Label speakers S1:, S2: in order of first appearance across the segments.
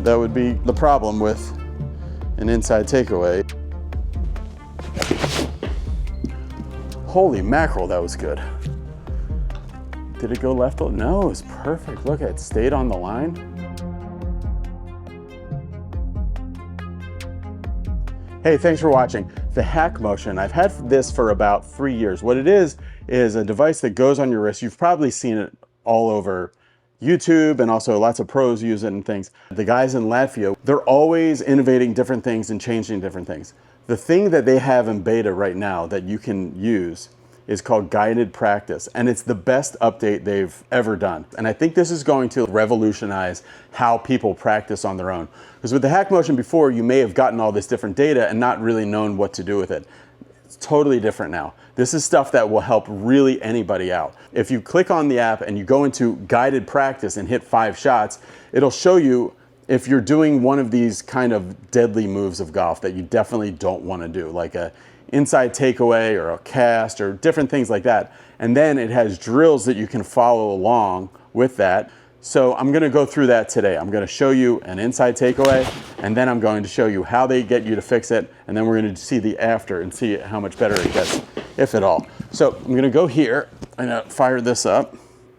S1: that would be the problem with an inside takeaway. Holy mackerel, that was good. Did it go left? No, it was perfect. Look, it stayed on the line. Hey, thanks for watching. The HackMotion, I've had this for about 3 years. What it is a device that goes on your wrist. You've probably seen it all over YouTube, and also lots of pros use it and things. The guys in Latvia, they're always innovating different things and changing different things. The thing that they have in beta right now that you can use is called guided practice, and it's the best update they've ever done. And I think this is going to revolutionize how people practice on their own. Because with the HackMotion before, you may have gotten all this different data and not really known what to do with it. It's totally different now. This is stuff that will help really anybody out. If you click on the app and you go into guided practice and hit 5 shots, it'll show you if you're doing one of these kind of deadly moves of golf that you definitely don't want to do, like a inside takeaway or a cast or different things like that. And then it has drills that you can follow along with that. So I'm going to go through that today. I'm going to show you an inside takeaway, and then I'm going to show you how they get you to fix it, and then we're going to see the after and see how much better it gets, if at all. So I'm going to go here and fire this up.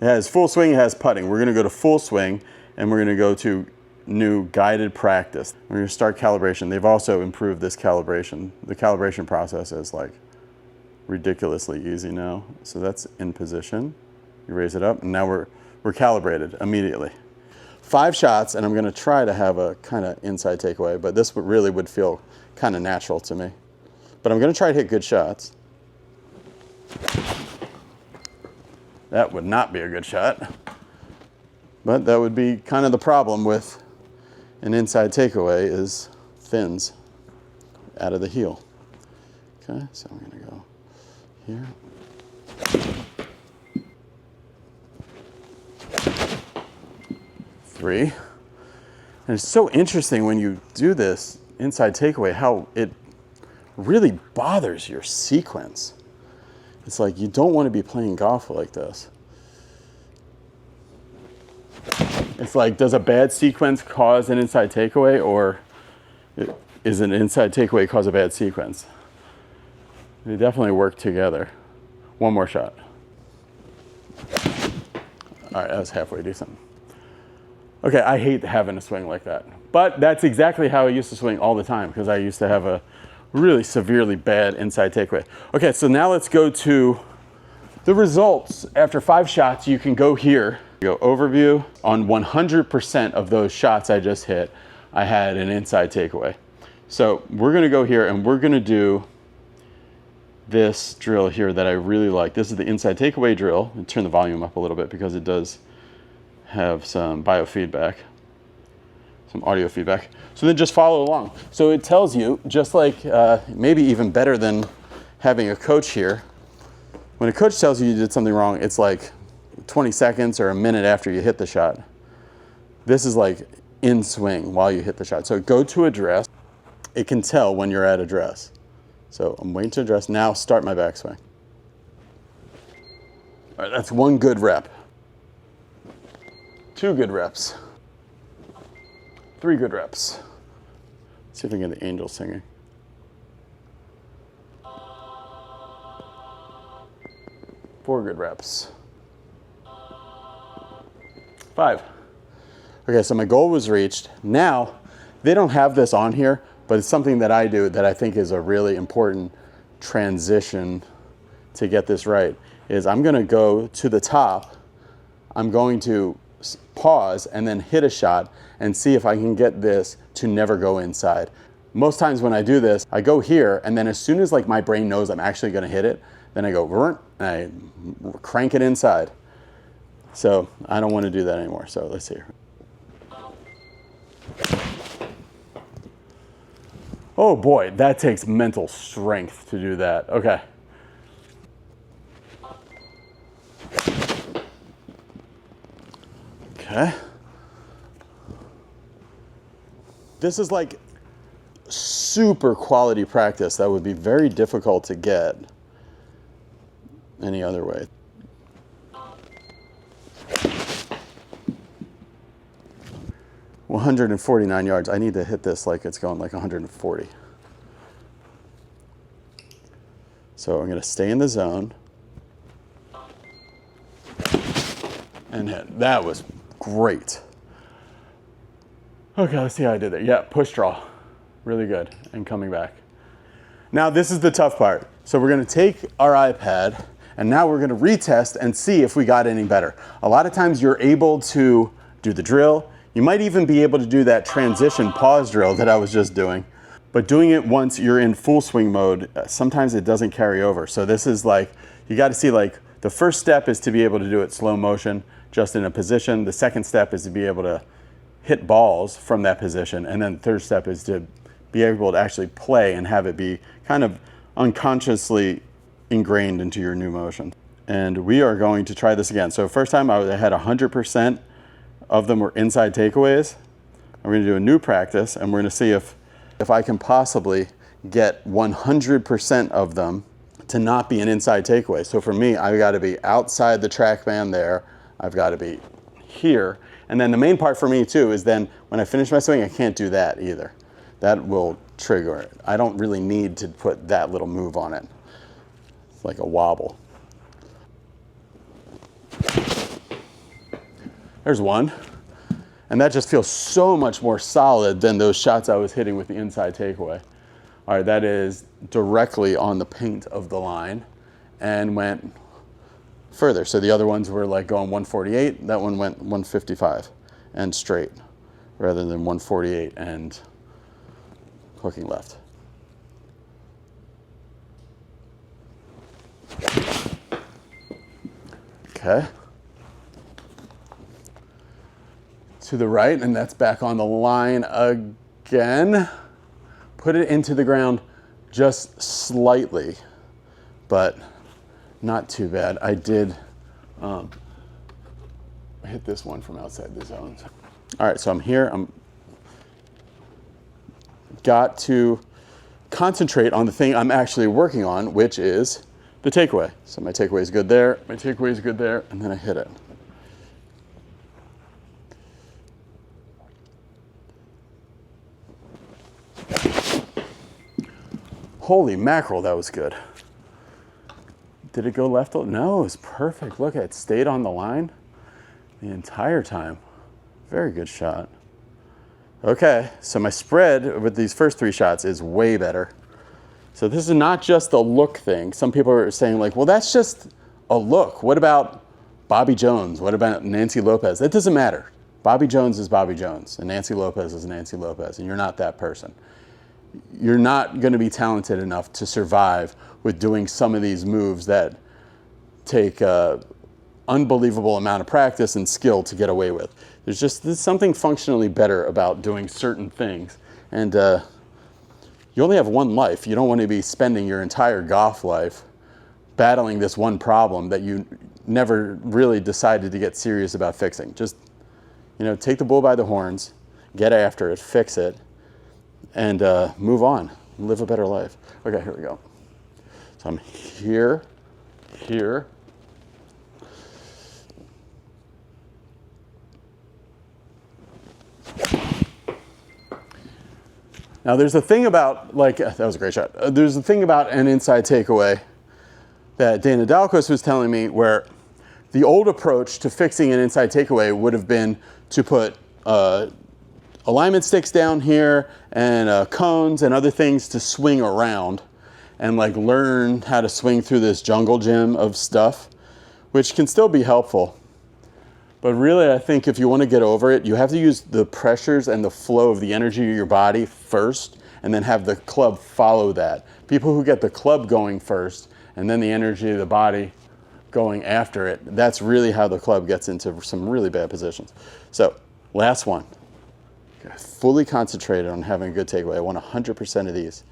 S1: It has full swing, it has putting. We're going to go to full swing, and we're going to go to new guided practice. We're going to start calibration. They've also improved this calibration. The calibration process is like ridiculously easy now. So that's in position. You raise it up, and now we're calibrated immediately. 5 shots, and I'm going to try to have a kind of inside takeaway, but this really would feel kind of natural to me. But I'm going to try to hit good shots. That would not be a good shot, but that would be kind of the problem with an inside takeaway is fins out of the heel. Okay, so I'm going to go here. Three. And it's so interesting when you do this inside takeaway how it really bothers your sequence. It's like you don't want to be playing golf like this. It's like, does a bad sequence cause an inside takeaway, or is an inside takeaway cause a bad sequence? They definitely work together. One more shot. All right, that was halfway decent. Okay, I hate having a swing like that, but that's exactly how I used to swing all the time because I used to have a really severely bad inside takeaway. Okay, so now let's go to the results. After 5 shots, you can go here, go overview. On 100% of those shots I just hit, I had an inside takeaway. So we're gonna go here and we're gonna do this drill here that I really like. This is the inside takeaway drill. And turn the volume up a little bit because it does have some biofeedback, some audio feedback. So then just follow along. So it tells you, just like maybe even better than having a coach here, when a coach tells you you did something wrong, it's like 20 seconds or a minute after you hit the shot. This is like in swing while you hit the shot. So go to address. It can tell when you're at address. So I'm waiting to address. Now start my backswing. All right, that's 1 good rep. 2 good reps. 3 good reps. Let's see if we can get the angel singing. 4 good reps. 5. Okay, so my goal was reached. Now, they don't have this on here, but it's something that I do that I think is a really important transition to get this right, is I'm gonna go to the top. I'm going to pause and then hit a shot and see if I can get this to never go inside. Most times when I do this, I go here, and then as soon as like my brain knows I'm actually gonna hit it, then I go, and I crank it inside. So I don't wanna do that anymore, so let's see. Oh boy, that takes mental strength to do that. Okay. Okay. This is like super quality practice that would be very difficult to get any other way. 149 yards. I need to hit this like it's going like 140. So I'm going to stay in the zone and hit. That was great. Okay, let's see how I did that. Yeah, push draw. Really good. And coming back. Now this is the tough part. So we're going to take our iPad and now we're going to retest and see if we got any better. A lot of times you're able to do the drill. You might even be able to do that transition pause drill that I was just doing. But doing it once you're in full swing mode, sometimes it doesn't carry over. So this is like, you got to see like, the first step is to be able to do it slow motion, just in a position. The second step is to be able to hit balls from that position. And then the third step is to be able to actually play and have it be kind of unconsciously ingrained into your new motion. And we are going to try this again. So first time I had 100% of them were inside takeaways. We're going to do a new practice and we're going to see if I can possibly get 100% of them to not be an inside takeaway. So for me, I've got to be outside the track band there. I've got to be here. And then the main part for me too is then when I finish my swing, I can't do that either. That will trigger it. I don't really need to put that little move on it. It's like a wobble. There's one. And that just feels so much more solid than those shots I was hitting with the inside takeaway. All right, that is directly on the paint of the line and went further. So the other ones were like going 148. That one went 155 and straight rather than 148 and hooking left. Okay. To the right, and that's back on the line again. Put it into the ground just slightly, but not too bad. I did hit this one from outside the zone. All right, so I'm here. I'm got to concentrate on the thing I'm actually working on, which is the takeaway. So my takeaway is good there, my takeaway is good there, and then I hit it. Holy mackerel, that was good. Did it go left? No, it was perfect. Look, it stayed on the line the entire time. Very good shot. Okay, so my spread with these first three shots is way better. So this is not just a look thing. Some people are saying like, well, that's just a look. What about Bobby Jones? What about Nancy Lopez? That doesn't matter. Bobby Jones is Bobby Jones, and Nancy Lopez is Nancy Lopez, and you're not that person. You're not going to be talented enough to survive with doing some of these moves that take an unbelievable amount of practice and skill to get away with. There's something functionally better about doing certain things. And you only have one life. You don't want to be spending your entire golf life battling this one problem that you never really decided to get serious about fixing. Just, take the bull by the horns, get after it, fix it, and move on, live a better life. Okay, here we go. So I'm here. Now there's a thing about, that was a great shot. There's a thing about an inside takeaway that Dana Dalkos was telling me where the old approach to fixing an inside takeaway would have been to put alignment sticks down here and cones and other things to swing around and learn how to swing through this jungle gym of stuff, which can still be helpful. But really, I think if you want to get over it, you have to use the pressures and the flow of the energy of your body first and then have the club follow that. People who get the club going first and then the energy of the body going after it, that's really how the club gets into some really bad positions. So, last one. Fully concentrated on having a good takeaway. I want 100% of these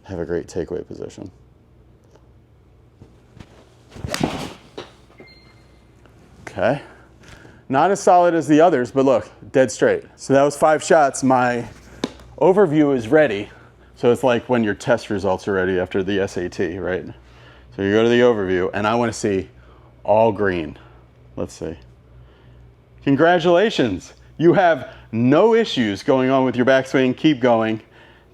S1: to have a great takeaway position. Okay. Not as solid as the others, but look, dead straight. So that was 5 shots. My overview is ready. So it's like when your test results are ready after the SAT, right? So you go to the overview, and I want to see all green. Let's see. Congratulations. You have no issues going on with your backswing, keep going.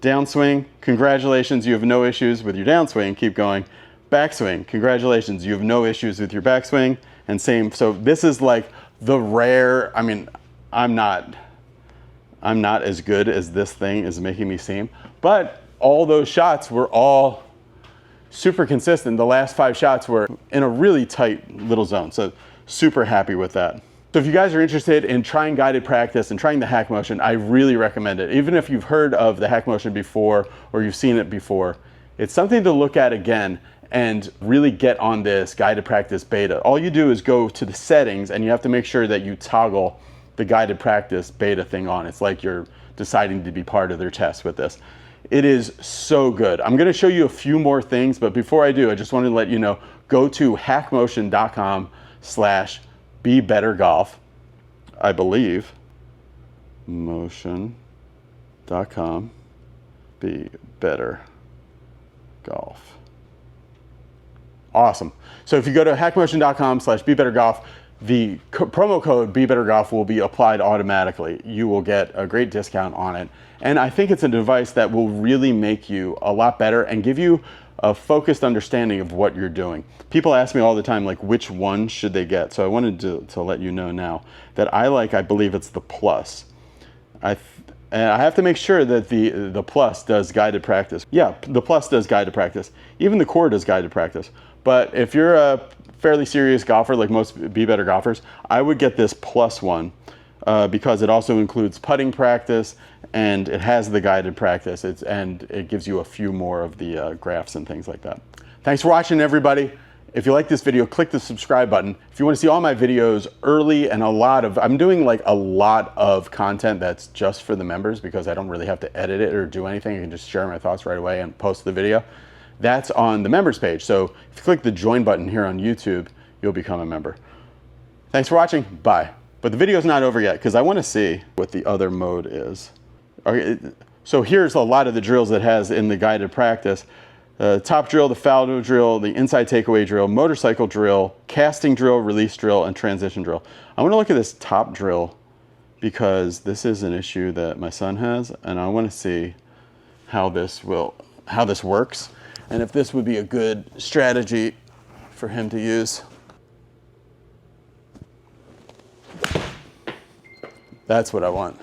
S1: Downswing, congratulations, you have no issues with your downswing, keep going. Backswing, congratulations, you have no issues with your backswing, and same. So this is like the rare, I mean, I'm not as good as this thing is making me seem, but all those shots were all super consistent. The last 5 shots were in a really tight little zone, so super happy with that. So if you guys are interested in trying guided practice and trying the HackMotion, I really recommend it. Even if you've heard of the HackMotion before or you've seen it before, it's something to look at again and really get on this guided practice beta. All you do is go to the settings and you have to make sure that you toggle the guided practice beta thing on. It's like you're deciding to be part of their test with this. It is so good. I'm gonna show you a few more things, but before I do, I just wanted to let you know, go to hackmotion.com/BeBetterGolf, I believe, motion.com, BeBetterGolf. Awesome. So if you go to hackmotion.com/BeBetterGolf, the promo code BeBetterGolf will be applied automatically. You will get a great discount on it. And I think it's a device that will really make you a lot better and give you a focused understanding of what you're doing. People ask me all the time, like, which one should they get? So I wanted to let you know now that I believe it's the Plus. And I have to make sure that the Plus does guided practice. Yeah, the Plus does guided practice. Even the Core does guided practice. But if you're a fairly serious golfer, like most Be Better golfers, I would get this Plus one because it also includes putting practice and it has the guided practice. And it gives you a few more of the graphs and things like that. Thanks for watching, everybody. If you like this video, click the subscribe button. If you want to see all my videos early and I'm doing like a lot of content that's just for the members because I don't really have to edit it or do anything. I can just share my thoughts right away and post the video. That's on the members page. So if you click the join button here on YouTube, you'll become a member. Thanks for watching. Bye. But the video's not over yet because I want to see what the other mode is. Okay, so here's a lot of the drills it has in the guided practice. Top drill, the foul drill, the inside takeaway drill, motorcycle drill, casting drill, release drill, and transition drill. I want to look at this top drill because this is an issue that my son has, and I want to see how this works, and if this would be a good strategy for him to use. That's what I want.